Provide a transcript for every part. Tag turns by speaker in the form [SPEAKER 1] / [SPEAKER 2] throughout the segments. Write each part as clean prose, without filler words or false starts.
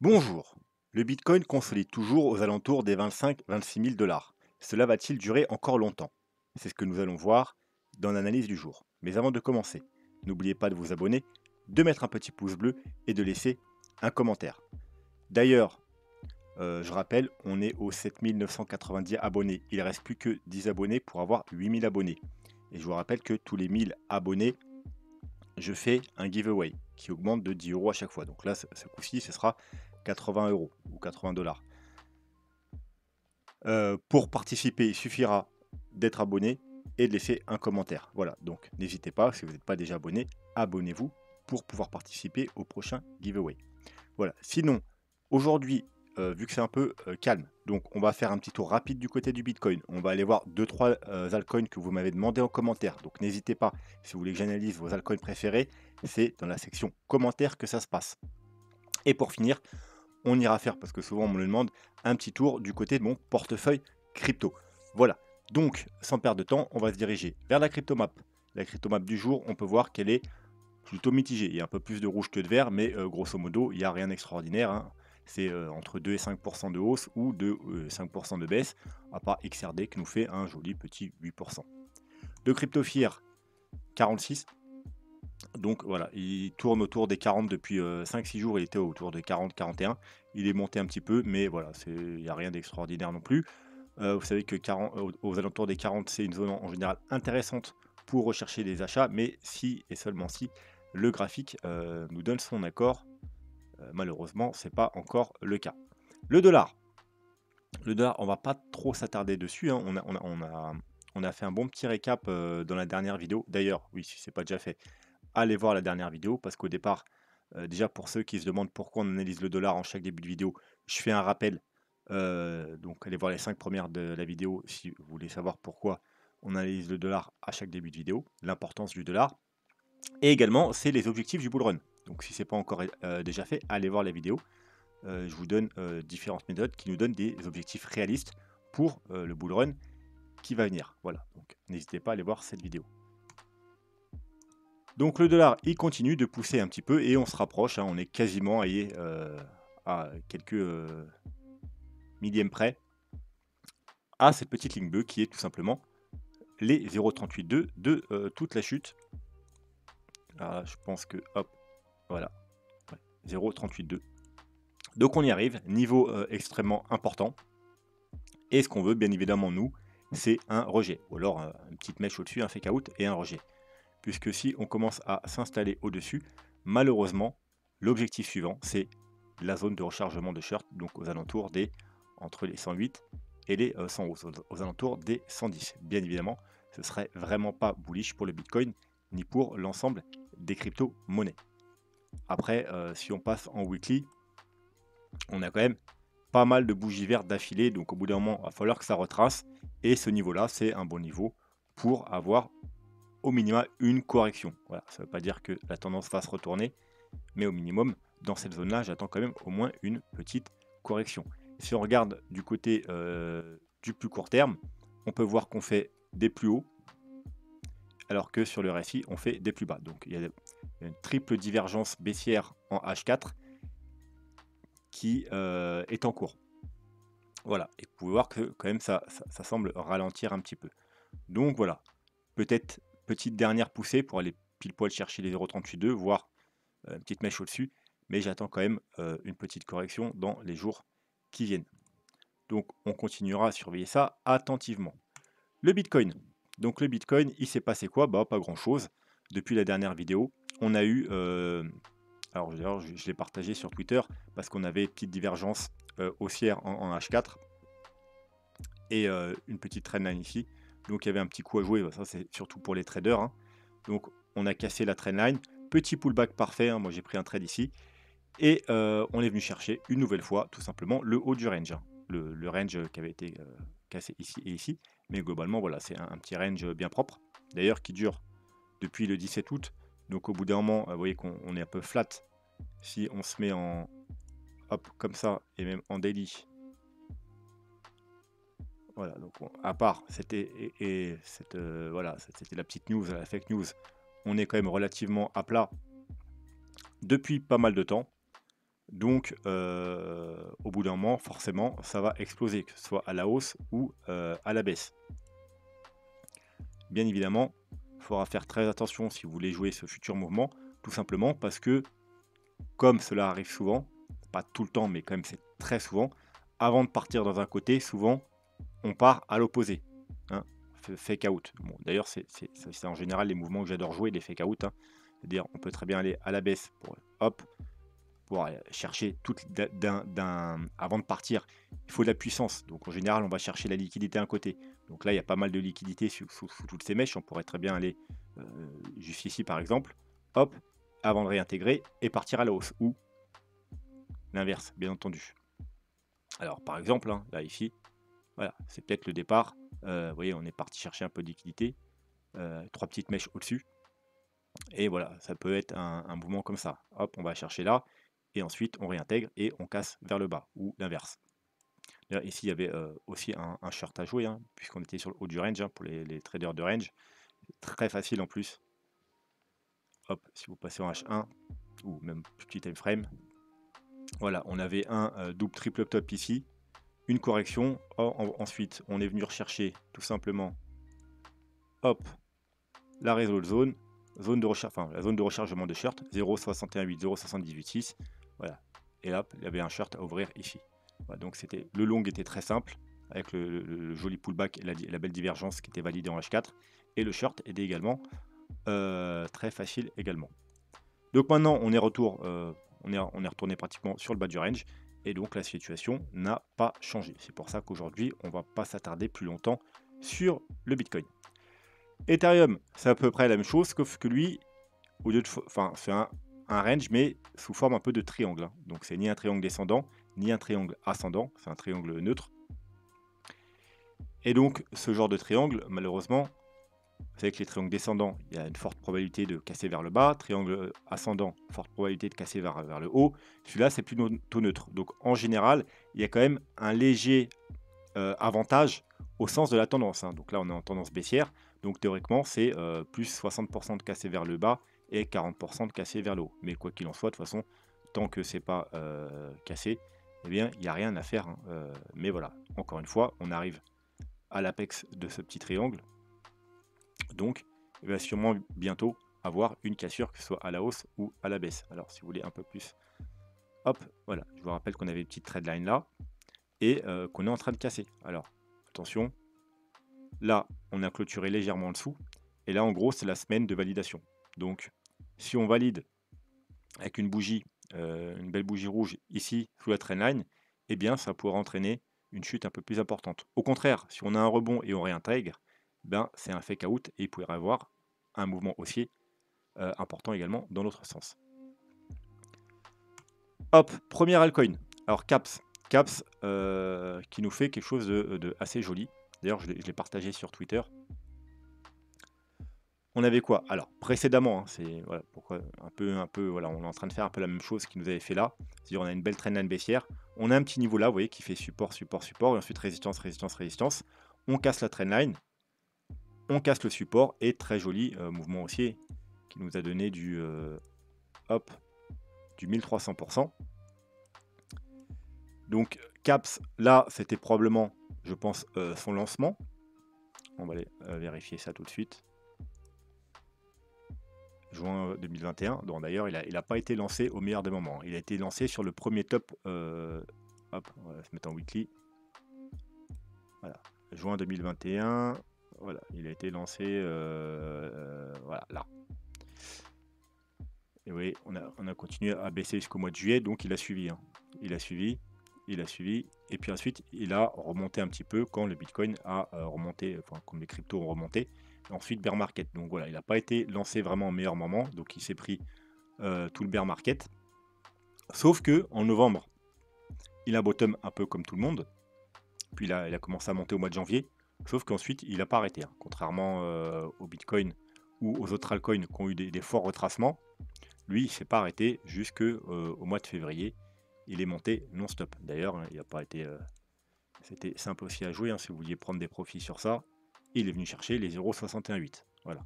[SPEAKER 1] Bonjour. Le Bitcoin consolide toujours aux alentours des 25-26 000 dollars. Cela va-t-il durer encore longtemps? C'est ce que nous allons voir dans l'analyse du jour. Mais avant de commencer, n'oubliez pas de vous abonner, de mettre un petit pouce bleu et de laisser un commentaire. D'ailleurs, je rappelle, on est aux 7 990 abonnés. Il ne reste plus que 10 abonnés pour avoir 8 000 abonnés. Et je vous rappelle que tous les 1000 abonnés, je fais un giveaway qui augmente de 10 euros à chaque fois. Donc là, ce coup-ci, ce sera 80 euros ou 80 dollars. Pour participer, il suffira d'être abonné et de laisser un commentaire. Voilà, donc n'hésitez pas, si vous n'êtes pas déjà abonné, abonnez-vous pour pouvoir participer au prochain giveaway. Voilà, sinon, aujourd'hui, vu que c'est un peu calme, donc on va faire un petit tour rapide du côté du Bitcoin. On va aller voir 2-3 altcoins que vous m'avez demandé en commentaire. Donc n'hésitez pas, si vous voulez que j'analyse vos altcoins préférés, c'est dans la section commentaires que ça se passe. Et pour finir, on ira faire, parce que souvent on me le demande, un petit tour du côté de mon portefeuille crypto. Voilà, donc sans perdre de temps, on va se diriger vers la cryptomap. La cryptomap du jour, on peut voir qu'elle est plutôt mitigée. Il y a un peu plus de rouge que de vert, mais grosso modo, il n'y a rien d'extraordinaire, hein. C'est entre 2 et 5% de hausse ou de 5% de baisse, à part XRD qui nous fait un joli petit 8%. De CryptoFear, 46. Donc voilà, il tourne autour des 40 depuis 5-6 jours, il était autour de 40-41. Il est monté un petit peu, mais voilà, il n'y a rien d'extraordinaire non plus. Vous savez que 40, aux alentours des 40, c'est une zone en général intéressante pour rechercher des achats, mais si et seulement si le graphique nous donne son accord. Malheureusement, ce n'est pas encore le cas. Le dollar, on va pas trop s'attarder dessus, hein. On a fait un bon petit récap dans la dernière vidéo. D'ailleurs, oui, si ce n'est pas déjà fait, allez voir la dernière vidéo parce qu'au départ, déjà pour ceux qui se demandent pourquoi on analyse le dollar en chaque début de vidéo, je fais un rappel. Donc allez voir les 5 premières de la vidéo si vous voulez savoir pourquoi on analyse le dollar à chaque début de vidéo, l'importance du dollar. Et également, c'est les objectifs du bull run. Donc si ce n'est pas encore déjà fait, allez voir la vidéo. Je vous donne différentes méthodes qui nous donnent des objectifs réalistes pour le bull run qui va venir. Voilà, donc n'hésitez pas à aller voir cette vidéo. Donc le dollar, il continue de pousser un petit peu et on se rapproche, hein, on est quasiment à quelques millièmes près à cette petite ligne bleue qui est tout simplement les 0,382 de toute la chute. Alors, je pense que, hop, voilà, ouais, 0,382. Donc on y arrive, niveau extrêmement important. Et ce qu'on veut, bien évidemment, nous, c'est un rejet. Ou alors une petite mèche au-dessus, un fake out et un rejet. Puisque si on commence à s'installer au-dessus, malheureusement, l'objectif suivant, c'est la zone de rechargement de short, donc aux alentours des entre les 108 et les 111, aux alentours des 110. Bien évidemment, ce serait vraiment pas bullish pour le Bitcoin, ni pour l'ensemble des crypto-monnaies. Après, si on passe en weekly, on a quand même pas mal de bougies vertes d'affilée, donc au bout d'un moment, il va falloir que ça retrace, et ce niveau-là, c'est un bon niveau pour avoir au minimum une correction. Voilà, ça ne veut pas dire que la tendance va se retourner, mais au minimum, dans cette zone-là, j'attends quand même au moins une petite correction. Si on regarde du côté du plus court terme, on peut voir qu'on fait des plus hauts, alors que sur le RSI, on fait des plus bas. Donc il y a une triple divergence baissière en H4 qui est en cours. Voilà, et vous pouvez voir que quand même ça semble ralentir un petit peu. Donc voilà, peut-être petite dernière poussée pour aller pile poil chercher les 0,382, voire une petite mèche au-dessus, mais j'attends quand même une petite correction dans les jours qui viennent. Donc on continuera à surveiller ça attentivement. Le Bitcoin. Donc le Bitcoin, il s'est passé quoi? Bah pas grand-chose. Depuis la dernière vidéo, on a eu... alors d'ailleurs, je l'ai partagé sur Twitter parce qu'on avait une petite divergence haussière en H4 et une petite trendline ici. Donc il y avait un petit coup à jouer, ça c'est surtout pour les traders, hein. Donc on a cassé la trendline, petit pullback parfait, hein. Moi j'ai pris un trade ici, et on est venu chercher une nouvelle fois tout simplement le haut du range, hein. Le range qui avait été cassé ici et ici, mais globalement voilà, c'est un petit range bien propre, d'ailleurs qui dure depuis le 17 août, donc au bout d'un moment, vous voyez qu'on est un peu flat, si on se met en hop comme ça, et même en daily. Voilà, donc à part c'était voilà, c'était la petite news, la fake news, on est quand même relativement à plat depuis pas mal de temps. Donc, au bout d'un moment, forcément, ça va exploser, que ce soit à la hausse ou à la baisse. Bien évidemment, il faudra faire très attention si vous voulez jouer ce futur mouvement, tout simplement parce que, comme cela arrive souvent, pas tout le temps, mais quand même c'est très souvent, avant de partir dans un côté, souvent, on part à l'opposé, hein, fake out. Bon, d'ailleurs, c'est en général les mouvements que j'adore jouer, les fake out, hein. C'est-à-dire, on peut très bien aller à la baisse pour, hop, pour aller chercher toute avant de partir, il faut de la puissance. Donc en général, on va chercher la liquidité à un côté. Donc là, il y a pas mal de liquidité sous toutes ces mèches. On pourrait très bien aller juste ici, par exemple. Hop, avant de réintégrer et partir à la hausse. Ou l'inverse, bien entendu. Alors par exemple, hein, là, ici, voilà, c'est peut-être le départ. Vous voyez, on est parti chercher un peu de liquidité. 3 petites mèches au-dessus. Et voilà, ça peut être un mouvement comme ça. Hop, on va chercher là. Et ensuite, on réintègre et on casse vers le bas. Ou l'inverse. D'ailleurs, ici, il y avait aussi un short à jouer, hein, puisqu'on était sur le haut du range, hein, pour les traders de range. Très facile en plus. Hop, si vous passez en H1, ou même petit time frame. Voilà, on avait un double triple top ici. Une correction. Ensuite, on est venu rechercher tout simplement, hop, la result zone. Zone de recherche, enfin, la zone de rechargement de short, 0,618, 0,786. Voilà. Et hop, il y avait un short à ouvrir ici. Voilà, donc c'était le long était très simple, avec le joli pullback et la belle divergence qui était validée en H4. Et le short était également très facile également. Donc maintenant, on est retourné pratiquement sur le bas du range. Et donc la situation n'a pas changé. C'est pour ça qu'aujourd'hui, on ne va pas s'attarder plus longtemps sur le Bitcoin. Ethereum, c'est à peu près la même chose, sauf que lui, au lieu de, enfin, c'est un range, mais sous forme un peu de triangle, hein. Donc c'est ni un triangle descendant, ni un triangle ascendant, c'est un triangle neutre. Et donc ce genre de triangle, malheureusement, vous savez que les triangles descendants, il y a une forte probabilité de casser vers le bas, triangle ascendant, forte probabilité de casser vers le haut. Celui-là, c'est plutôt neutre. Donc en général, il y a quand même un léger avantage au sens de la tendance, hein. Donc là, on est en tendance baissière. Donc théoriquement, c'est plus 60% de casser vers le bas et 40% de casser vers le haut. Mais quoi qu'il en soit, de toute façon, tant que c'est pas cassé, eh bien, il n'y a rien à faire, hein. Mais voilà, encore une fois, on arrive à l'apex de ce petit triangle. Donc, il va sûrement bientôt avoir une cassure, que ce soit à la hausse ou à la baisse. Alors, si vous voulez un peu plus, hop, voilà. Je vous rappelle qu'on avait une petite trendline là et qu'on est en train de casser. Alors, attention, là, on a clôturé légèrement en dessous. Et là, en gros, c'est la semaine de validation. Donc, si on valide avec une bougie, une belle bougie rouge ici, sous la trendline, eh bien, ça pourrait entraîner une chute un peu plus importante. Au contraire, si on a un rebond et on réintègre, ben, c'est un fake out et il pourrait y avoir un mouvement haussier important également dans l'autre sens. Hop, premier altcoin. Alors, Caps. Caps qui nous fait quelque chose de assez joli. D'ailleurs, je l'ai partagé sur Twitter. On avait quoi? Alors, précédemment, hein, c'est voilà, pourquoi un peu, voilà, on est en train de faire un peu la même chose qu'il nous avait fait là. C'est-à-dire, on a une belle trendline baissière. On a un petit niveau là, vous voyez, qui fait support, support, support, et ensuite résistance, résistance, résistance. On casse la trendline, on casse le support, et très joli mouvement haussier qui nous a donné hop, du 1300%. Donc, Caps, là, c'était probablement, je pense, son lancement. On va aller vérifier ça tout de suite. Juin 2021. Donc d'ailleurs, il a pas été lancé au meilleur des moments. Il a été lancé sur le premier top. Hop, on va se mettre en weekly. Voilà, juin 2021. Voilà, il a été lancé voilà, là. Et oui, on a continué à baisser jusqu'au mois de juillet, donc il a suivi, hein. Il a suivi, il a suivi. Et puis ensuite, il a remonté un petit peu quand le Bitcoin a remonté, enfin, quand les cryptos ont remonté. Ensuite, bear market. Donc voilà, il n'a pas été lancé vraiment au meilleur moment. Donc il s'est pris tout le bear market. Sauf que en novembre, il a bottom un peu comme tout le monde. Puis il a commencé à monter au mois de janvier. Sauf qu'ensuite, il n'a pas arrêté, hein. Contrairement au Bitcoin ou aux autres altcoins qui ont eu des forts retracements, lui, il ne s'est pas arrêté jusqu'au mois de février. Il est monté non-stop. D'ailleurs, hein, il n'a pas été. C'était simple aussi à jouer, hein, si vous vouliez prendre des profits sur ça. Il est venu chercher les 0,618. Voilà.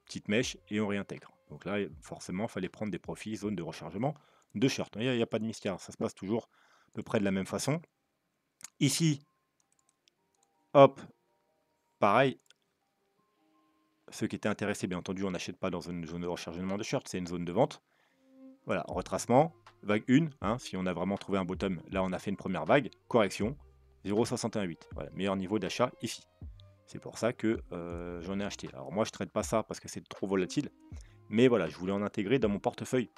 [SPEAKER 1] Petite mèche et on réintègre. Donc là, forcément, il fallait prendre des profits, zone de rechargement. de shirts. Il n'y a pas de mystère, ça se passe toujours à peu près de la même façon. Ici, hop, pareil. Ceux qui étaient intéressés, bien entendu, on n'achète pas dans une zone de rechargement de shirts, c'est une zone de vente. Voilà, retracement, vague 1, hein, si on a vraiment trouvé un bottom, là on a fait une première vague, correction, 0,618. Voilà, meilleur niveau d'achat ici. C'est pour ça que j'en ai acheté. Alors moi je ne traite pas ça parce que c'est trop volatile, mais voilà, je voulais en intégrer dans mon portefeuille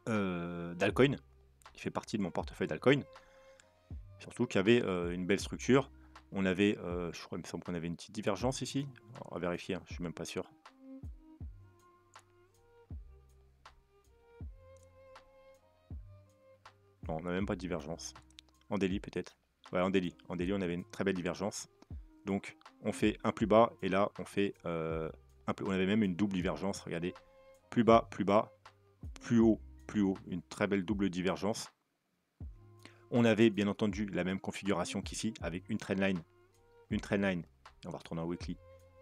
[SPEAKER 1] d'altcoin, qui fait partie de mon portefeuille d'altcoin. Surtout qu'il y avait une belle structure. On avait, je crois, il me semble qu'on avait une petite divergence ici. On va vérifier, hein, je suis même pas sûr. Non, on n'a même pas de divergence. En daily peut-être. Ouais, en daily. En daily, on avait une très belle divergence. Donc, on fait un plus bas et là, on fait on avait même une double divergence. Regardez, plus bas, plus haut, plus haut. Une très belle double divergence. On avait bien entendu la même configuration qu'ici avec une trendline, on va retourner en weekly,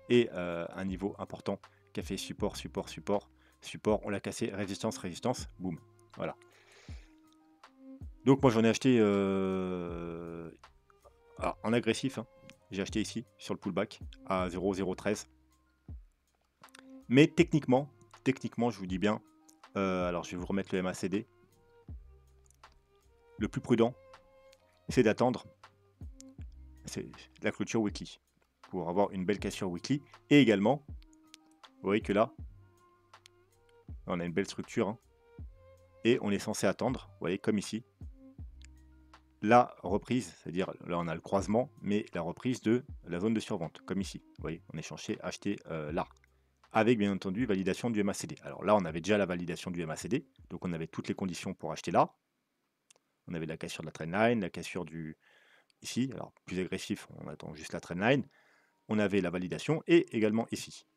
[SPEAKER 1] et un niveau important qui a fait support, support, support, support, on l'a cassé, résistance, résistance, boum, voilà. Donc moi j'en ai acheté en agressif, hein. J'ai acheté ici sur le pullback à 0,013. Mais techniquement, je vous dis bien, alors je vais vous remettre le MACD. Le plus prudent, c'est d'attendre la clôture weekly pour avoir une belle cassure weekly. Et également, vous voyez que là, on a une belle structure, hein, et on est censé attendre, vous voyez, comme ici, la reprise, c'est-à-dire là on a le croisement, mais la reprise de la zone de survente, comme ici. Vous voyez, on est censé acheter là, avec bien entendu validation du MACD. Alors là, on avait déjà la validation du MACD, donc on avait toutes les conditions pour acheter là. On avait la cassure de la trendline, la cassure du ici, alors plus agressif, on attend juste la trendline. On avait la validation et également ici.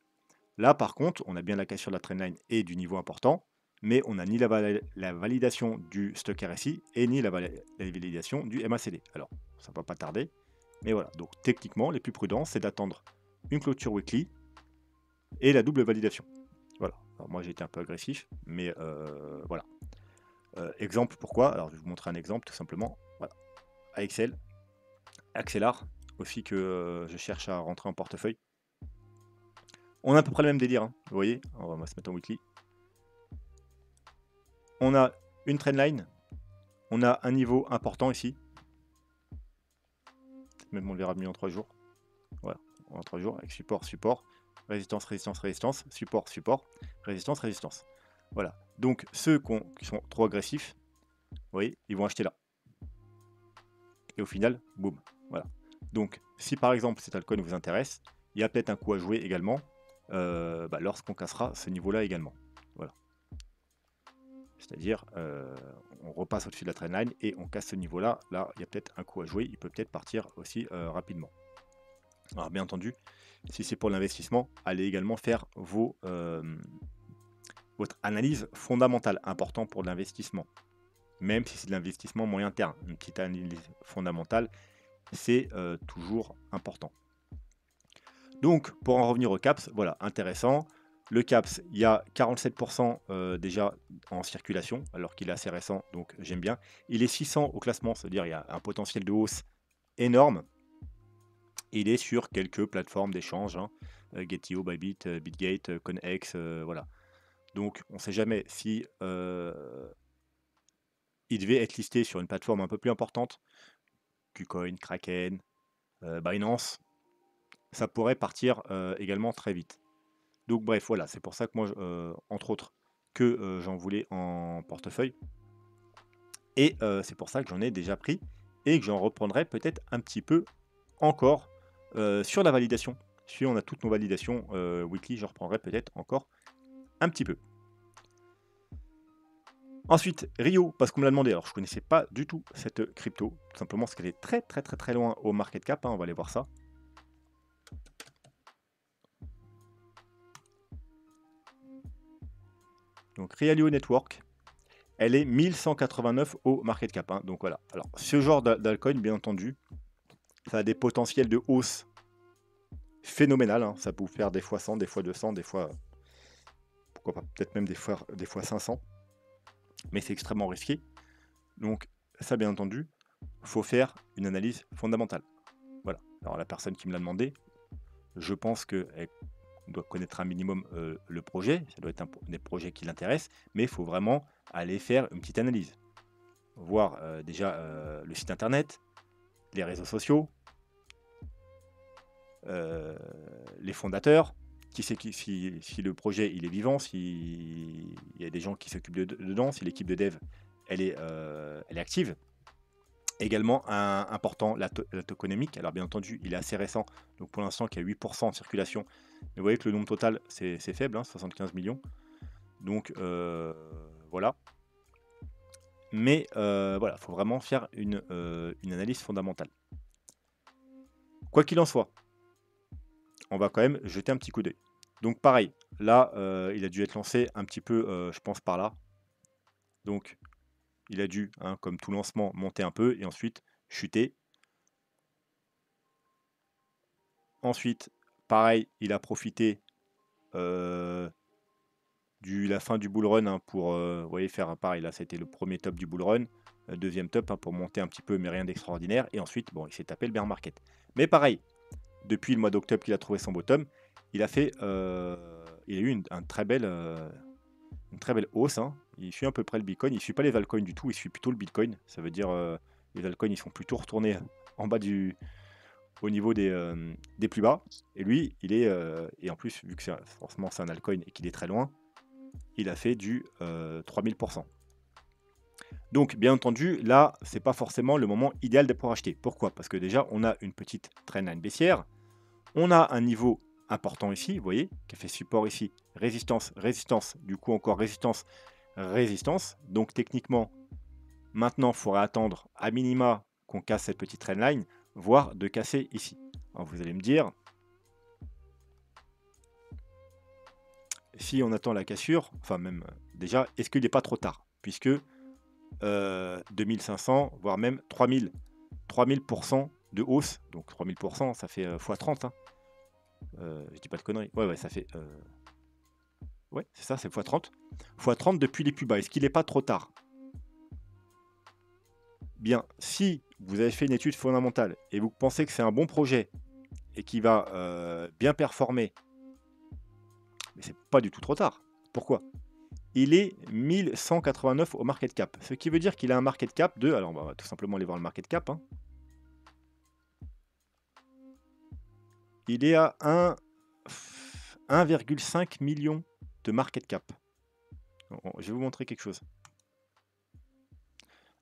[SPEAKER 1] Là, par contre, on a bien la cassure de la trendline et du niveau important, mais on n'a ni la validation du stock RSI et ni la validation du MACD. Alors, ça ne va pas tarder, mais voilà. Donc, techniquement, les plus prudents, c'est d'attendre une clôture weekly et la double validation. Voilà. Alors, moi, j'ai été un peu agressif, mais voilà. Exemple, pourquoi? Alors, je vais vous montrer un exemple, tout simplement. Voilà. AXL, Axelar, aussi que je cherche à rentrer en portefeuille. On a à peu près le même délire, hein. Vous voyez, on va se mettre en weekly. On a une trendline, on a un niveau important ici. Même on le verra mieux en 3 jours. Voilà, en 3 jours, avec support, support, résistance, résistance, résistance, support, support, résistance, résistance. Voilà, donc ceux qui sont trop agressifs, vous voyez, ils vont acheter là. Et au final, boum, voilà. Donc, si par exemple cet altcoin vous intéresse, il y a peut-être un coup à jouer également, lorsqu'on cassera ce niveau-là également. Voilà. C'est-à-dire, on repasse au-dessus de la trendline et on casse ce niveau-là. Là, il y a peut-être un coup à jouer. Il peut peut-être partir aussi rapidement. Alors, bien entendu, si c'est pour l'investissement, allez également faire votre analyse fondamentale, important pour l'investissement. Même si c'est de l'investissement moyen terme, une petite analyse fondamentale, c'est toujours important. Donc, pour en revenir au CAPS, voilà, intéressant. Le CAPS, il y a 47% déjà en circulation, alors qu'il est assez récent, donc j'aime bien. Il est 600 au classement, c'est-à-dire il y a un potentiel de hausse énorme. Il est sur quelques plateformes d'échange, hein, Getio, Bybit, Bitgate, Conex, voilà. Donc on ne sait jamais si il devait être listé sur une plateforme un peu plus importante, KuCoin, Kraken, Binance, ça pourrait partir également très vite. Donc bref, voilà, c'est pour ça que moi, entre autres, que j'en voulais en portefeuille. Et c'est pour ça que j'en ai déjà pris et que j'en reprendrai peut-être un petit peu encore sur la validation. Si on a toutes nos validations weekly, je reprendrai peut-être encore un petit peu. Ensuite, Rio, parce qu'on me l'a demandé. Alors, je ne connaissais pas du tout cette crypto, tout simplement parce qu'elle est très très très très loin au market cap, hein, on va aller voir ça. Donc, Realio Network, elle est 1189 au market cap. Hein, donc voilà. Alors, ce genre d'altcoin, bien entendu, ça a des potentiels de hausse phénoménal. Hein, ça peut vous faire des fois 100, des fois 200, des fois, pourquoi pas, peut-être même des fois 500. mais c'est extrêmement risqué. Donc ça, bien entendu, il faut faire une analyse fondamentale. Voilà. Alors la personne qui me l'a demandé, je pense qu'elle doit connaître un minimum le projet, ça doit être des projets qui l'intéressent, mais il faut vraiment aller faire une petite analyse. Voir déjà le site internet, les réseaux sociaux, les fondateurs, qui sait si le projet il est vivant, s'il y a des gens qui s'occupent dedans, si l'équipe de dev elle est active. Également important, la tokenomique. Alors bien entendu, il est assez récent, donc pour l'instant qu'il y a 8% en circulation. Mais vous voyez que le nombre total c'est faible, hein, 75 millions. Donc voilà. Mais voilà, il faut vraiment faire une analyse fondamentale. Quoi qu'il en soit, on va quand même jeter un petit coup d'œil. Donc pareil, là, il a dû être lancé un petit peu, je pense, par là. Donc, il a dû, hein, comme tout lancement, monter un peu et ensuite chuter. Ensuite, pareil, il a profité de la fin du bull run hein, pour vous voyez, faire pareil. Là, c'était le premier top du bull run. Deuxième top hein, pour monter un petit peu, mais rien d'extraordinaire. Et ensuite, bon, il s'est tapé le bear market. Mais pareil, depuis le mois d'octobre qu'il a trouvé son bottom, il a eu une très belle hausse. Hein. Il suit à peu près le Bitcoin. Il ne suit pas les altcoins du tout. Il suit plutôt le Bitcoin. Ça veut dire les altcoins, ils sont plutôt retournés en bas au niveau des plus bas. Et lui, il est... et en plus, vu que forcément c'est un altcoin et qu'il est très loin, il a fait du 3000%. Donc, bien entendu, là, c'est pas forcément le moment idéal pour acheter. Pourquoi? Parce que déjà, on a une petite trendline baissière. On a un niveau important ici, vous voyez, qui a fait support ici, résistance, résistance, du coup encore résistance, résistance. Donc techniquement, maintenant, il faudrait attendre à minima qu'on casse cette petite trendline, voire de casser ici. Alors vous allez me dire, si on attend la cassure, enfin même déjà, est-ce qu'il n'est pas trop tard? Puisque 2500, voire même 3000% de hausse, donc 3000%, ça fait x30, hein. Je dis pas de conneries. Ouais, ça fait... Ouais, c'est ça, c'est x30. x30 depuis les plus bas. Est-ce qu'il n'est pas trop tard? Bien, si vous avez fait une étude fondamentale et vous pensez que c'est un bon projet et qui va bien performer, mais c'est pas du tout trop tard. Pourquoi? Il est 1189 au market cap. Ce qui veut dire qu'il a un market cap de... Alors, on va tout simplement aller voir le market cap. Hein. Il est à 1,5 million de market cap. Je vais vous montrer quelque chose.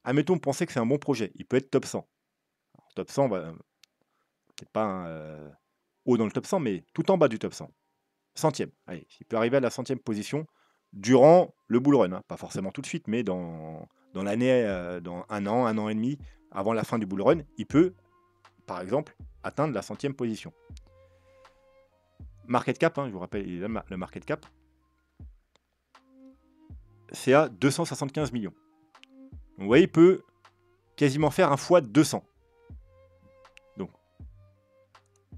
[SPEAKER 1] Admettons, pensez que c'est un bon projet. Il peut être top 100. Alors, top 100, peut-être pas haut dans le top 100, mais tout en bas du top 100. Centième. Allez, il peut arriver à la centième position durant le bull run. Hein. Pas forcément tout de suite, mais dans l'année, dans un an et demi, avant la fin du bull run, il peut, par exemple, atteindre la centième position. Market cap, hein, je vous rappelle, il est là, le market cap, c'est à 275 millions. Donc, vous voyez, il peut quasiment faire un fois 200. Donc,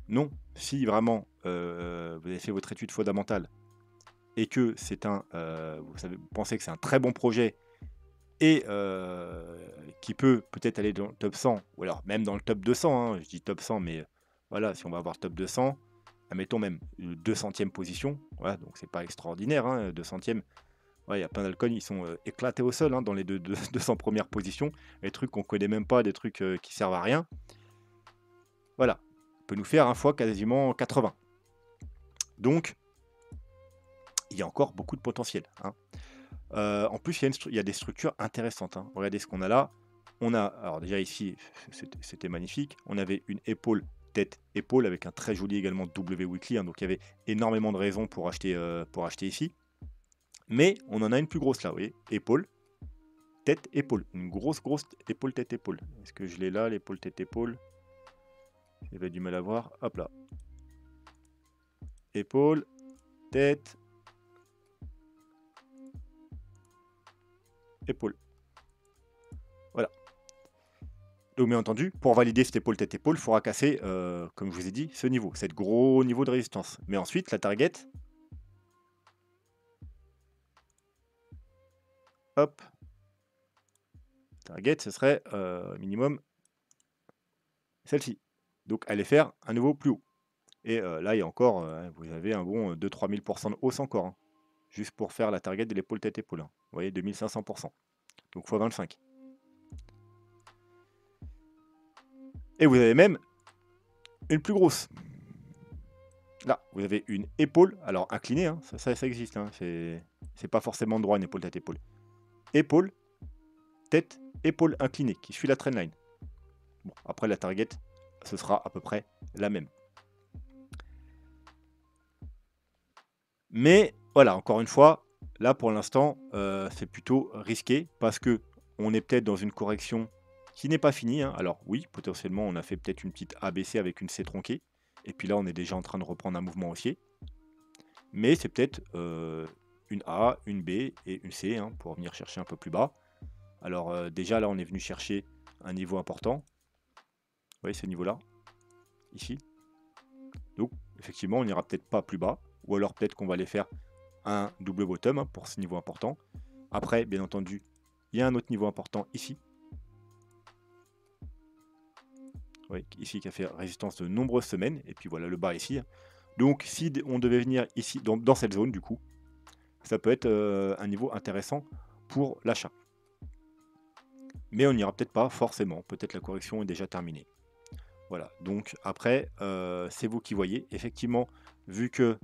[SPEAKER 1] non, si vraiment vous avez fait votre étude fondamentale et que c'est vous pensez que c'est un très bon projet et qui peut peut-être aller dans le top 100 ou alors même dans le top 200, hein, je dis top 100, mais voilà, si on va avoir top 200, admettons même 200e position, voilà, donc c'est pas extraordinaire, hein, 200e. Ouais, il y a plein d'alcools, ils sont éclatés au sol hein, dans les 200 premières positions, des trucs qu'on connaît même pas, des trucs qui servent à rien. Voilà, on peut nous faire un fois quasiment 80. Donc, il y a encore beaucoup de potentiel. Hein. En plus, il y a des structures intéressantes. Hein. Regardez ce qu'on a là. On a, alors déjà ici, c'était magnifique. On avait une épaule, tête, épaule, avec un très joli également W weekly. Hein, donc il y avait énormément de raisons pour acheter ici. Mais on en a une plus grosse là, vous voyez, épaule, tête, épaule. Une grosse épaule, tête, épaule. Est-ce que je l'ai là, l'épaule, tête, épaule? J'avais du mal à voir. Hop là. Épaule, tête, épaule. Voilà. Donc bien entendu, pour valider cette épaule tête épaule, il faudra casser, comme je vous ai dit, ce niveau, cet gros niveau de résistance. Mais ensuite, la target, hop, target, ce serait minimum celle-ci. Donc, allez faire un nouveau plus haut. Et là, il y a encore, vous avez un bon 2-3 000 % de hausse encore, hein, juste pour faire la target de l'épaule tête-épaule. Hein. Vous voyez, 2500 %. Donc, x 25. Et vous avez même une plus grosse. Là, vous avez une épaule, alors inclinée, hein, ça existe. Hein, c'est pas forcément droit, une épaule tête-épaule. Épaule, tête, épaule inclinée, qui suit la trendline. Bon, après, la target, ce sera à peu près la même. Mais voilà, encore une fois, là pour l'instant, c'est plutôt risqué parce que on est peut-être dans une correction qui n'est pas finie. Hein. Alors oui, potentiellement, on a fait peut-être une petite ABC avec une C tronquée. Et puis là, on est déjà en train de reprendre un mouvement haussier. Mais c'est peut-être une A, une B et une C hein, pour venir chercher un peu plus bas. Alors déjà là, on est venu chercher un niveau important. Vous voyez ce niveau-là, ici. Donc effectivement, on n'ira peut-être pas plus bas. Ou alors peut-être qu'on va aller faire un double bottom hein, pour ce niveau important. Après, bien entendu, il y a un autre niveau important ici. Oui, ici qui a fait résistance de nombreuses semaines. Et puis voilà le bas ici. Donc si on devait venir ici, dans cette zone du coup, ça peut être un niveau intéressant pour l'achat. Mais on n'ira peut-être pas forcément. Peut-être la correction est déjà terminée. Voilà, donc après, c'est vous qui voyez. Effectivement, vu que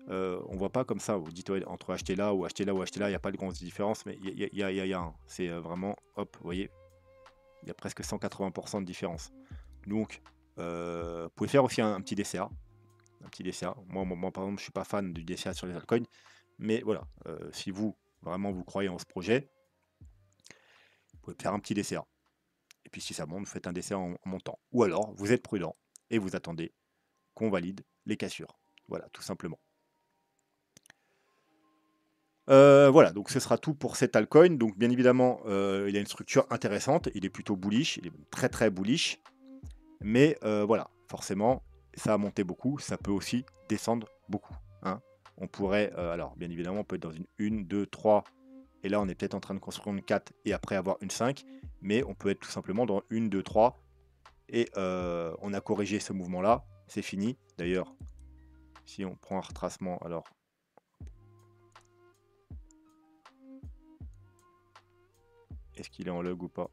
[SPEAKER 1] on voit pas comme ça, vous dites ouais, entre acheter là ou acheter là ou acheter là, il n'y a pas de grande différence, mais il y a un. C'est vraiment, hop, vous voyez, il y a presque 180 % de différence. Donc, vous pouvez faire aussi un petit DCA. Un petit DCA. Moi, par exemple, je suis pas fan du DCA sur les altcoins, mais voilà, si vous, vraiment, vous croyez en ce projet, vous pouvez faire un petit DCA. Et puis si ça monte, vous faites un DCA en montant. Ou alors, vous êtes prudent et vous attendez qu'on valide les cassures. Voilà, tout simplement. Voilà, donc ce sera tout pour cet altcoin. Donc bien évidemment, il a une structure intéressante, il est plutôt bullish, il est très très bullish. Mais voilà, forcément, ça a monté beaucoup, ça peut aussi descendre beaucoup. Hein. On pourrait, alors bien évidemment, on peut être dans une 2, 3, et là on est peut-être en train de construire une 4 et après avoir une 5, mais on peut être tout simplement dans une 2, 3, et on a corrigé ce mouvement-là, c'est fini. D'ailleurs, si on prend un retracement, alors... Est-ce qu'il est en log ou pas?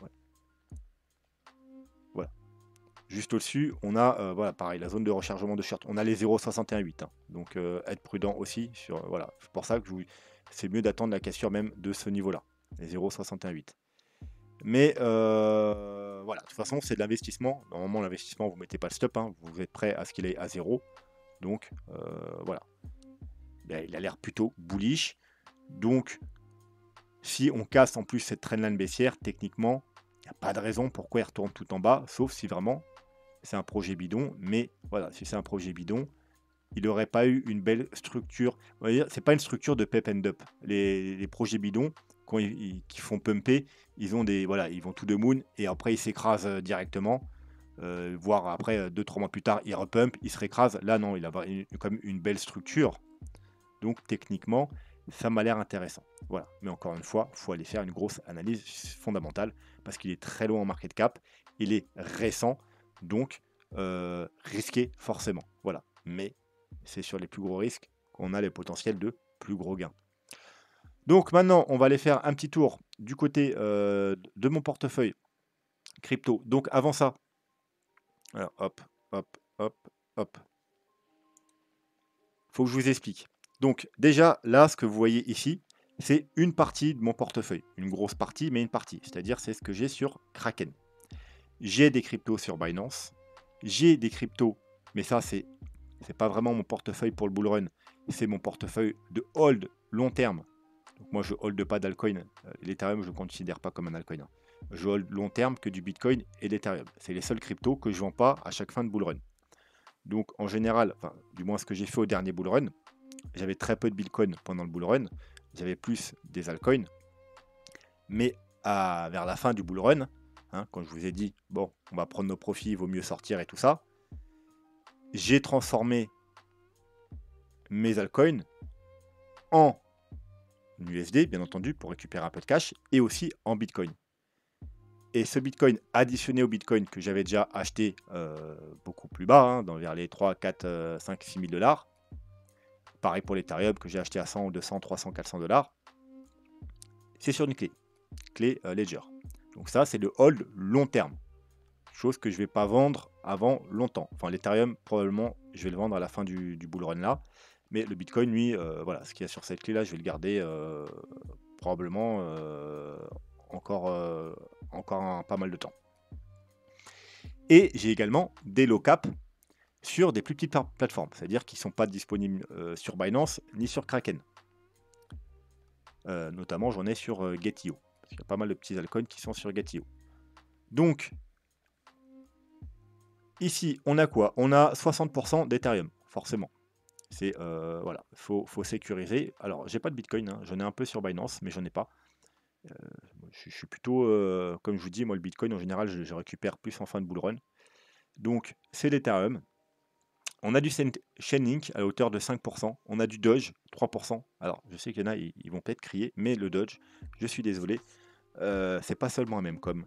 [SPEAKER 1] Ouais. Voilà. Juste au-dessus, on a, voilà, pareil, la zone de rechargement de short. On a les 0,618. Hein. Donc, être prudent aussi. Voilà. C'est pour ça que c'est mieux d'attendre la cassure même de ce niveau-là. Les 0,618. Mais, voilà. De toute façon, c'est de l'investissement. Normalement, l'investissement, vous ne mettez pas le stop. Hein. Vous êtes prêt à ce qu'il est à 0. Donc, voilà. Il a l'air plutôt bullish. Donc, si on casse en plus cette trendline baissière, techniquement, il n'y a pas de raison pourquoi il retourne tout en bas, sauf si vraiment c'est un projet bidon. Mais voilà, si c'est un projet bidon, il n'aurait pas eu une belle structure. On va dire, c'est pas une structure de pep and up. Les projets bidons, quand qui font pumper, ils ont des, voilà, ils vont tout de moon et après ils s'écrasent directement. Voire après 2-3 mois plus tard, ils repump, ils se récrasent. Là non, il a comme une belle structure. Donc techniquement, ça m'a l'air intéressant. Voilà. Mais encore une fois, il faut aller faire une grosse analyse fondamentale parce qu'il est très loin en market cap. Il est récent, donc risqué forcément. Voilà. Mais c'est sur les plus gros risques qu'on a les potentiels de plus gros gains. Donc maintenant, on va aller faire un petit tour du côté de mon portefeuille crypto. Donc avant ça, alors hop, hop, hop, hop. Faut que je vous explique. Donc déjà, là, ce que vous voyez ici, c'est une partie de mon portefeuille. Une grosse partie, mais une partie. C'est-à-dire, c'est ce que j'ai sur Kraken. J'ai des cryptos sur Binance. J'ai des cryptos, mais ça, c'est pas vraiment mon portefeuille pour le bull run. C'est mon portefeuille de hold long terme. Donc moi, je hold pas d'altcoin. L'Ethereum, je ne considère pas comme un altcoin. Hein. Je hold long terme que du Bitcoin et l'Ethereum. C'est les seuls cryptos que je ne vends pas à chaque fin de bull run. Donc en général, enfin, du moins ce que j'ai fait au dernier bull run, j'avais très peu de Bitcoin pendant le bull run, j'avais plus des altcoins, mais vers la fin du bull run, hein, quand je vous ai dit, bon, on va prendre nos profits, il vaut mieux sortir et tout ça, j'ai transformé mes altcoins en USD, bien entendu, pour récupérer un peu de cash, et aussi en Bitcoin. Et ce Bitcoin additionné au Bitcoin que j'avais déjà acheté beaucoup plus bas, hein, vers les 3, 4, 5, 6 000 dollars. Pareil pour l'Ethereum que j'ai acheté à 100, 200, 300, 400 dollars. C'est sur une clé Ledger. Donc ça, c'est le hold long terme. Chose que je ne vais pas vendre avant longtemps. Enfin, l'Ethereum, probablement, je vais le vendre à la fin du bull run là. Mais le Bitcoin, lui, voilà, ce qu'il y a sur cette clé là, je vais le garder probablement encore pas mal de temps. Et j'ai également des low cap sur des plus petites plateformes, c'est-à-dire qui ne sont pas disponibles sur Binance ni sur Kraken. Notamment, j'en ai sur Gate.io. Il y a pas mal de petits altcoins qui sont sur Gate.io. Donc, ici, on a quoi? On a 60% d'Ethereum, forcément. C'est voilà, faut sécuriser. Alors, j'ai pas de Bitcoin, hein. J'en ai un peu sur Binance, mais j'en ai pas. Je suis plutôt, comme je vous dis, moi, le Bitcoin, en général, je récupère plus en fin de bull run. Donc, c'est l'Ethereum. On a du Chainlink à hauteur de 5%. On a du Doge, 3%. Alors, je sais qu'il y en a, ils vont peut-être crier, mais le Doge, je suis désolé, c'est pas seulement un même coin.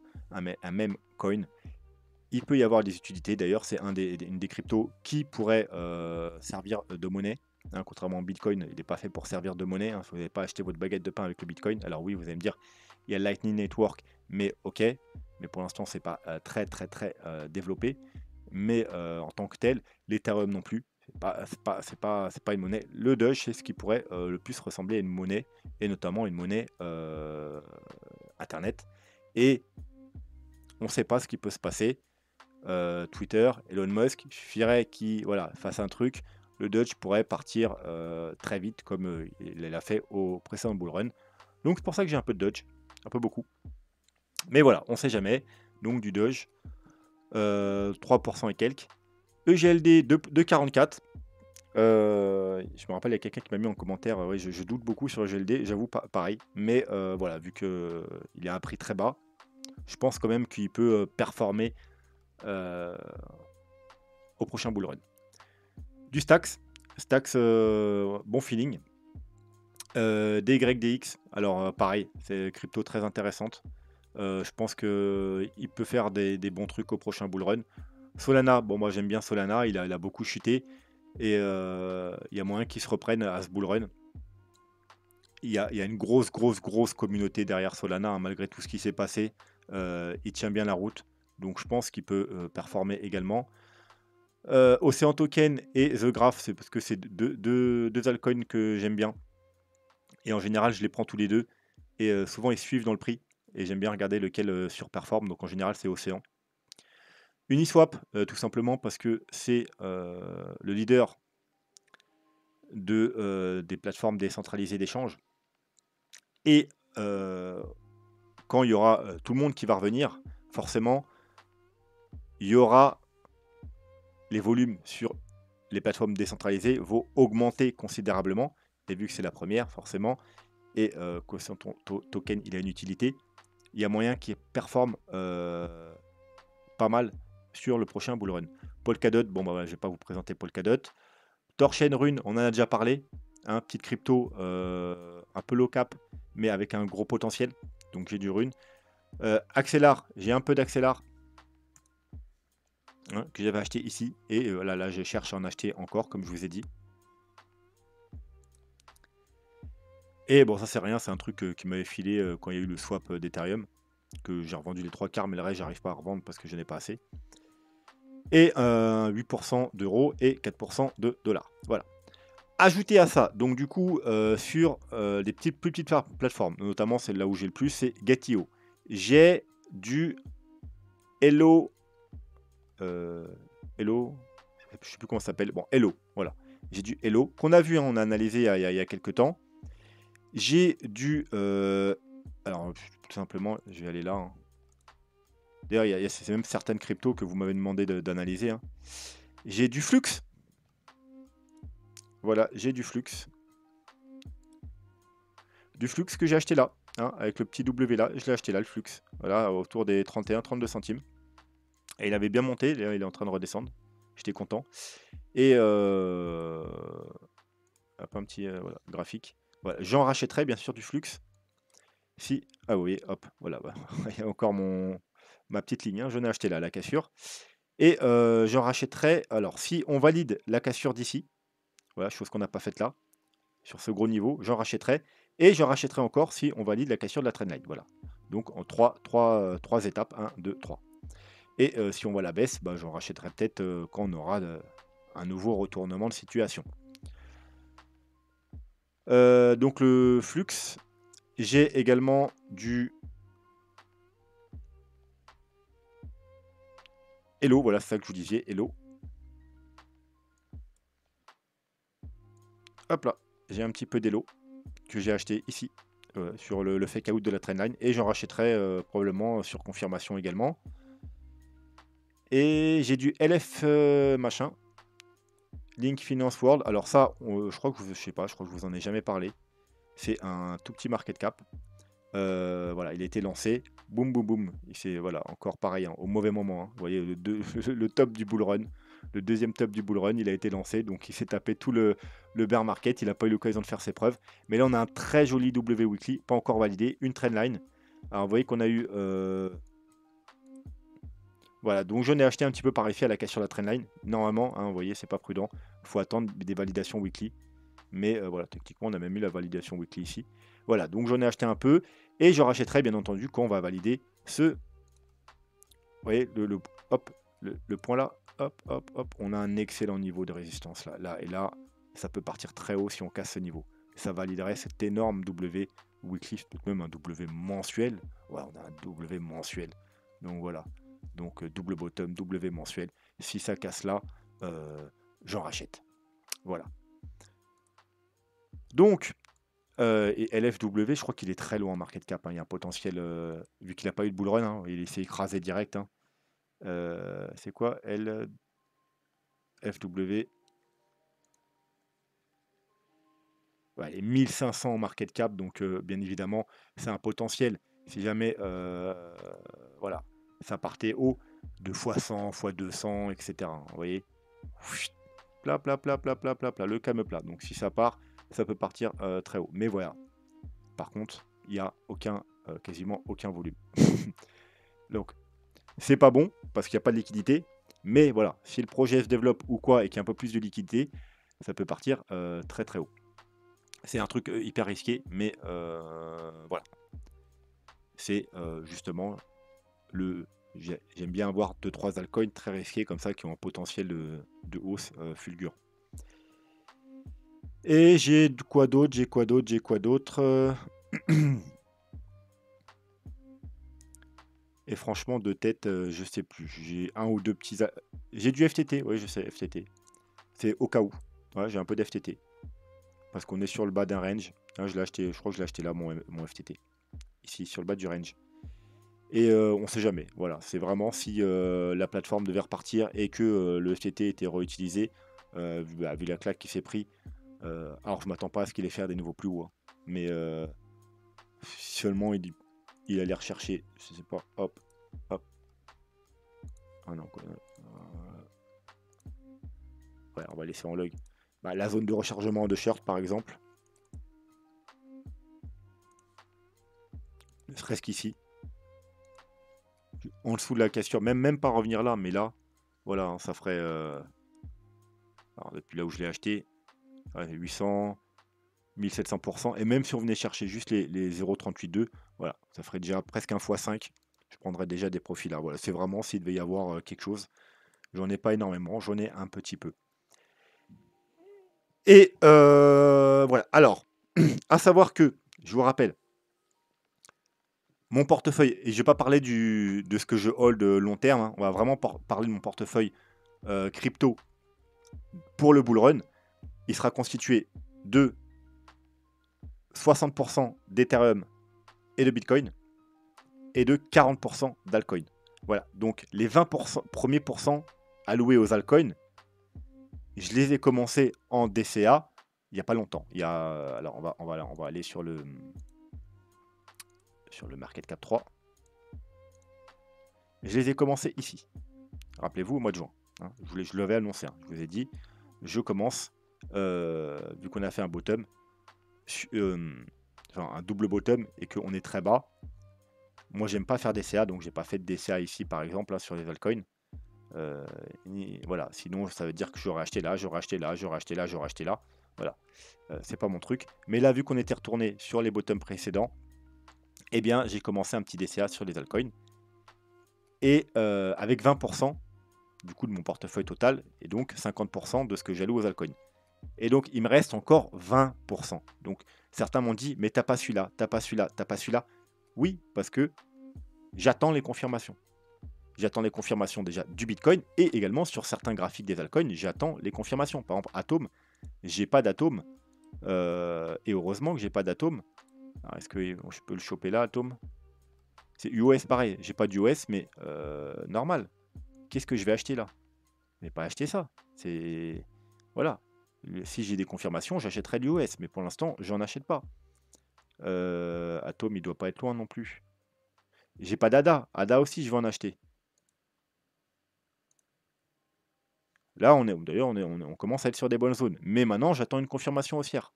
[SPEAKER 1] Il peut y avoir des utilités. D'ailleurs, c'est une des cryptos qui pourrait servir de monnaie. Hein, contrairement au Bitcoin, il n'est pas fait pour servir de monnaie. Hein, vous n'allez pas acheter votre baguette de pain avec le Bitcoin. Alors oui, vous allez me dire, il y a Lightning Network, mais ok. Mais pour l'instant, c'est pas très développé. Mais en tant que tel, l'Ethereum non plus. C'est pas une monnaie. Le Doge, c'est ce qui pourrait le plus ressembler à une monnaie, et notamment une monnaie Internet. Et on ne sait pas ce qui peut se passer. Twitter, Elon Musk, il suffirait qu'il fasse un truc, le Doge pourrait partir très vite comme il l'a fait au précédent bull run. Donc c'est pour ça que j'ai un peu de Doge, un peu beaucoup. Mais voilà, on sait jamais. Donc du Doge, 3% et quelques. EGLD 2,44. Je me rappelle, il y a quelqu'un qui m'a mis en commentaire, ouais, je doute beaucoup sur EGLD, j'avoue pareil. Mais voilà, vu qu'il a un prix très bas, je pense quand même qu'il peut performer au prochain bull run. Du Stax, bon feeling. DYDX, alors pareil, c'est crypto très intéressante. Je pense qu'il peut faire des bons trucs au prochain bull run. Solana, bon moi j'aime bien Solana, il a beaucoup chuté. Et il y a moyen qu'il se reprenne à ce bull run. Il y a une grosse communauté derrière Solana, hein, malgré tout ce qui s'est passé. Il tient bien la route. Donc je pense qu'il peut performer également. Ocean Token et The Graph, c'est parce que c'est deux altcoins que j'aime bien. Et en général, je les prends tous les deux. Et souvent, ils suivent dans le prix. Et j'aime bien regarder lequel surperforme. Donc en général, c'est Océan. Uniswap, tout simplement parce que c'est le leader des plateformes décentralisées d'échange. Et quand il y aura tout le monde qui va revenir, forcément, il y aura les volumes sur les plateformes décentralisées vont augmenter considérablement. Et vu que c'est la première, forcément, et que son token il a une utilité, il y a moyen qu'il performe pas mal sur le prochain bull run. Polkadot, bon bah je vais pas vous présenter Polkadot. Torchain Rune, on en a déjà parlé, hein, petite crypto un peu low cap, mais avec un gros potentiel. Donc j'ai du Rune. Axelar, j'ai un peu d'Axelar. Hein, que j'avais acheté ici. Et là, je cherche à en acheter encore, comme je vous ai dit. Et bon, ça c'est rien, c'est un truc qui m'avait filé quand il y a eu le swap d'Ethereum, que j'ai revendu les 3 quarts, mais le reste, j'arrive pas à revendre parce que je n'ai pas assez. Et 8% d'euros et 4% de dollars. Voilà. Ajouté à ça, donc du coup, sur des plus petites plateformes, notamment celle là où j'ai le plus, c'est Gate.io. J'ai du Hello. Hello. Je sais plus comment ça s'appelle. Bon, Hello, voilà. J'ai du Hello, qu'on a vu, hein, on a analysé il y a quelques temps. J'ai du... alors, tout simplement, je vais aller là. Hein. D'ailleurs, c'est même certaines cryptos que vous m'avez demandé d'analyser. Hein. J'ai du Flux. Voilà, j'ai du Flux. Du Flux que j'ai acheté là. Hein, avec le petit W là. Je l'ai acheté là, le Flux. Voilà, autour des 31-32 centimes. Et il avait bien monté. Là, il est en train de redescendre. J'étais content. Et... un petit voilà, graphique. Voilà, j'en rachèterai bien sûr du flux. Si, ah oui, hop, voilà, bah, il y a encore ma petite ligne, hein, je n'ai acheté là, la cassure. Et j'en rachèterai, alors si on valide la cassure d'ici, voilà, chose qu'on n'a pas faite là, sur ce gros niveau, j'en rachèterai. Et j'en rachèterai encore si on valide la cassure de la trendline, voilà. Donc en trois étapes, un, 2, 3. Et si on voit la baisse, bah, j'en rachèterai peut-être quand on aura un nouveau retournement de situation. Donc le flux, j'ai également du Hello, voilà, c'est ça que je vous disais, Hello. Hop là, j'ai un petit peu d'Hello que j'ai acheté ici, sur le fake out de la trendline. Et j'en rachèterai probablement sur confirmation également. Et j'ai du LF machin, Link Finance World. Alors ça, je crois que je sais pas, je crois que je vous en ai jamais parlé. C'est un tout petit market cap. Voilà, il a été lancé, boum boum boum. C'est voilà, encore pareil, hein, au mauvais moment, hein. Vous voyez le top du bull run, le deuxième top du bull run, il a été lancé, donc il s'est tapé tout le bear market, il n'a pas eu l'occasion de faire ses preuves. Mais là, on a un très joli W weekly, pas encore validé, une trendline. Alors vous voyez qu'on a eu voilà, donc je n'ai acheté un petit peu par effet à la caisse sur la trendline. Normalement, hein, vous voyez, c'est pas prudent, il faut attendre des validations weekly. Mais voilà, techniquement, on a même eu la validation weekly ici. Voilà, donc j'en ai acheté un peu. Et je rachèterai, bien entendu, quand on va valider ce... Vous voyez, hop, le point là. Hop, hop, hop. On a un excellent niveau de résistance là. Là et là, ça peut partir très haut si on casse ce niveau. Ça validerait cet énorme W weekly, peut-être même un W mensuel. Ouais, on a un W mensuel. Donc voilà. Donc double bottom, W mensuel. Si ça casse là, j'en rachète. Voilà. Donc, et LFW, je crois qu'il est très loin en market cap, hein. Il y a un potentiel, vu qu'il n'a pas eu de bull run, hein, il s'est écrasé direct, hein. C'est quoi LFW? Ouais, les 1500 en market cap, donc bien évidemment, c'est un potentiel. Si jamais, voilà, ça partait haut de x100, x200, etc., hein, vous voyez, plat, plat, plat, plat, plat, plat, plat, le calme plat. Donc si ça part, ça peut partir très haut. Mais voilà. Par contre, il n'y a quasiment aucun volume. Donc, c'est pas bon parce qu'il n'y a pas de liquidité. Mais voilà, si le projet se développe ou quoi et qu'il y a un peu plus de liquidité, ça peut partir très très haut. C'est un truc hyper risqué, mais voilà. C'est justement le. J'aime bien avoir 2-3 altcoins très risqués comme ça qui ont un potentiel de hausse fulgurant. Et j'ai quoi d'autre? J'ai quoi d'autre? J'ai quoi d'autre? Et franchement, de tête, je sais plus. J'ai un ou deux petits. J'ai du FTT, oui, je sais, FTT. C'est au cas où. Ouais, j'ai un peu d'FTT. Parce qu'on est sur le bas d'un range. Hein, je l'ai acheté, je crois que je l'ai acheté là, mon FTT. Ici, sur le bas du range. Et on sait jamais. Voilà, c'est vraiment si la plateforme devait repartir et que le FTT était réutilisé, vu la claque qui s'est pris. Alors, je m'attends pas à ce qu'il ait fait des nouveaux plus hauts, hein. Mais seulement il allait rechercher, je sais pas, hop, hop. Ah non, quoi. Ouais, on va laisser en log. Bah, la zone de rechargement de shirt, par exemple. Ne serait-ce qu'ici. En dessous de la cassure. Même pas revenir là, mais là, voilà, hein, ça ferait... Alors, depuis là où je l'ai acheté, ouais, 800, 1700%. Et même si on venait chercher juste les 0,382, voilà, ça ferait déjà presque un x5. Je prendrais déjà des profits là. Voilà, c'est vraiment s'il devait y avoir quelque chose. J'en ai pas énormément, j'en ai un petit peu. Et voilà. Alors, à savoir que, je vous rappelle, mon portefeuille, et je ne vais pas parler de ce que je hold long terme, hein, on va vraiment parler de mon portefeuille crypto pour le bull run. Il sera constitué de 60% d'Ethereum et de Bitcoin et de 40% d'altcoin. Voilà, donc les 20% premiers pourcents alloués aux altcoins, je les ai commencés en DCA il n'y a pas longtemps. Alors on va aller sur le Market Cap 3. Je les ai commencés ici. Rappelez-vous, au mois de juin. Hein, je l'avais annoncé. Hein, je vous ai dit, je commence, vu qu'on a fait un bottom, enfin, un double bottom et qu'on est très bas, moi j'aime pas faire des CA, donc j'ai pas fait de DCA ici par exemple là, sur les altcoins. Voilà, sinon ça veut dire que j'aurais acheté là, j'aurais acheté là, j'aurais acheté là, j'aurais acheté là. Voilà, c'est pas mon truc. Mais là, vu qu'on était retourné sur les bottoms précédents, eh bien j'ai commencé un petit DCA sur les altcoins. Et avec 20% du coup de mon portefeuille total, et donc 50% de ce que j'alloue aux altcoins. Et donc il me reste encore 20%. Donc certains m'ont dit, mais t'as pas celui-là, t'as pas celui-là, t'as pas celui-là. Oui, parce que j'attends les confirmations. J'attends les confirmations déjà du Bitcoin et également sur certains graphiques des altcoins, j'attends les confirmations. Par exemple, Atom, j'ai pas d'Atom. Et heureusement que j'ai pas d'Atom. Est-ce que je peux le choper là, Atom? C'est US pareil, j'ai pas d'US, mais normal. Qu'est-ce que je vais acheter là? Je vais pas acheter ça. C'est. Voilà. Si j'ai des confirmations, j'achèterai l'US, mais pour l'instant, j'en achète pas. Atom, il doit pas être loin non plus. J'ai pas d'ADA. ADA aussi, je vais en acheter. Là, d'ailleurs, on commence à être sur des bonnes zones. Mais maintenant, j'attends une confirmation haussière.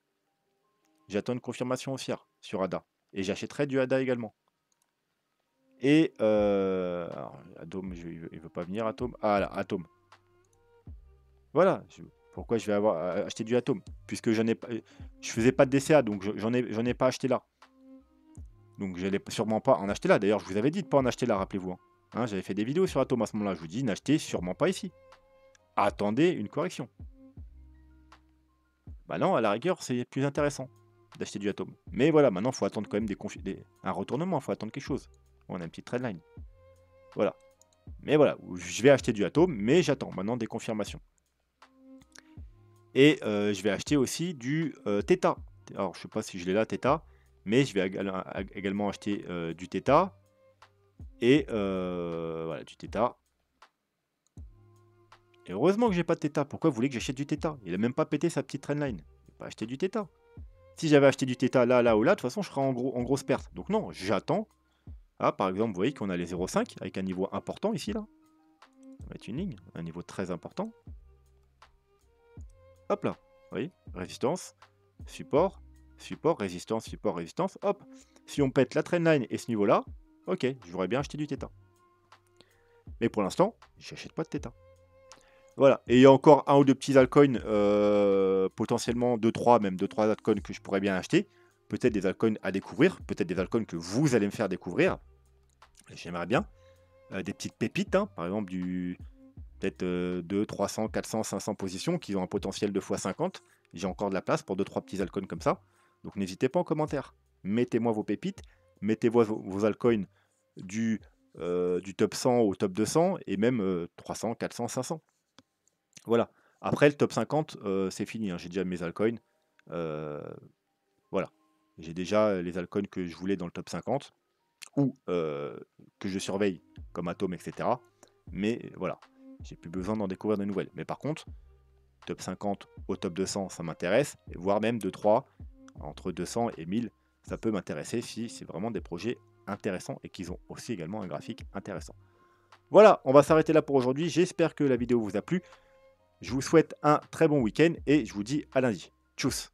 [SPEAKER 1] J'attends une confirmation haussière sur ADA. Et j'achèterai du ADA également. Et alors, Atom, il veut pas venir, Atom. Ah là, Atom. Voilà. Pourquoi je vais avoir acheté du Atom? Puisque je faisais pas de DCA, donc j'en ai pas acheté là. Donc je n'allais sûrement pas en acheter là. D'ailleurs, je vous avais dit de pas en acheter là, rappelez-vous. Hein, j'avais fait des vidéos sur Atom à ce moment-là. Je vous dis, n'achetez sûrement pas ici. Attendez une correction. Bah non, à la rigueur, c'est plus intéressant d'acheter du Atom. Mais voilà, maintenant, il faut attendre quand même un retournement, il faut attendre quelque chose. On a une petite trendline. Voilà. Mais voilà, je vais acheter du Atom, mais j'attends maintenant des confirmations. Et je vais acheter aussi du Theta. Alors, je ne sais pas si je l'ai là, Theta, mais je vais également acheter du Theta. Et voilà, du Theta. Et heureusement que j'ai pas de Theta. Pourquoi vous voulez que j'achète du Theta? Il a même pas pété sa petite trendline. Je vais pas acheter du Theta. Si j'avais acheté du Theta là, là ou là, de toute façon, je serais en grosse perte. Donc non, j'attends. Ah, par exemple, vous voyez qu'on a les 0,5 avec un niveau important ici, là. On va mettre une ligne, un niveau très important. Hop là, vous voyez, résistance, support, support, résistance, support, résistance. Hop, si on pète la trendline et ce niveau-là, ok, j'aurais bien acheté du Theta. Mais pour l'instant, j'achète pas de Theta. Voilà, et il y a encore un ou deux petits altcoins, potentiellement 2-3, même 2-3 altcoins que je pourrais bien acheter. Peut-être des altcoins à découvrir, peut-être des altcoins que vous allez me faire découvrir. J'aimerais bien. Des petites pépites, hein, par exemple peut-être 2, 300, 400, 500 positions qui ont un potentiel de x50. J'ai encore de la place pour 2-3 petits altcoins comme ça. Donc n'hésitez pas en commentaire. Mettez-moi vos pépites, mettez-moi vos altcoins du top 100 au top 200 et même 300, 400, 500. Voilà. Après, le top 50, c'est fini. Hein. J'ai déjà mes altcoins. Voilà. J'ai déjà les altcoins que je voulais dans le top 50 ou que je surveille comme Atom, etc. Mais voilà, j'ai plus besoin d'en découvrir de nouvelles. Mais par contre, top 50 au top 200, ça m'intéresse, voire même de 3, entre 200 et 1000, ça peut m'intéresser si c'est vraiment des projets intéressants et qu'ils ont aussi également un graphique intéressant. Voilà, on va s'arrêter là pour aujourd'hui. J'espère que la vidéo vous a plu. Je vous souhaite un très bon week-end et je vous dis à lundi. Tchuss!